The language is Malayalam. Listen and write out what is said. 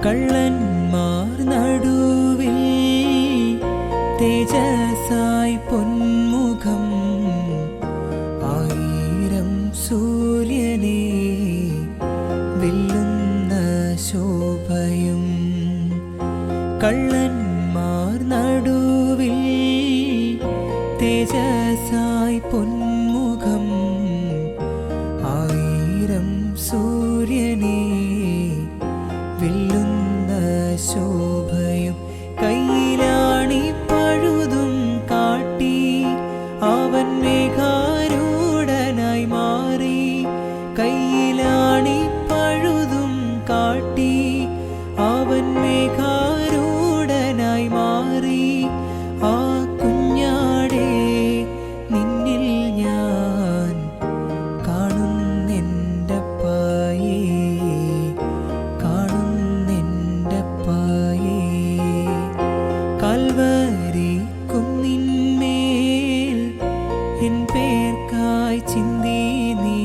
കള്ളന്മാർ നടുവിൽ തേജസായി പൊന്മുഖം ആയിരം സൂര്യനെ വെല്ലുന്ന ശോഭയും കള്ളന്മാർ നടുവിൽ തേജസായി പൊന്മുഖം ആയിരം സൂര്യനെ വെല്ലുന്ന ശോഭയും കയ്യിലാണി പഴുതും കാട്ടി അവൻ മേഘാരൂഢനായി മാറി കയ്യിലാണി പഴുതും കാട്ടി അവൻ മേഘാരൂഢനായി മാറി ആ കുഞ്ഞാടേ നിന്നിൽ ഞാൻ കാണുന്നെൻ്റപ്പായേ കൽവരി കുന്നിന്മേൽ എൻ പേർക്കായി ചിന്തി നീ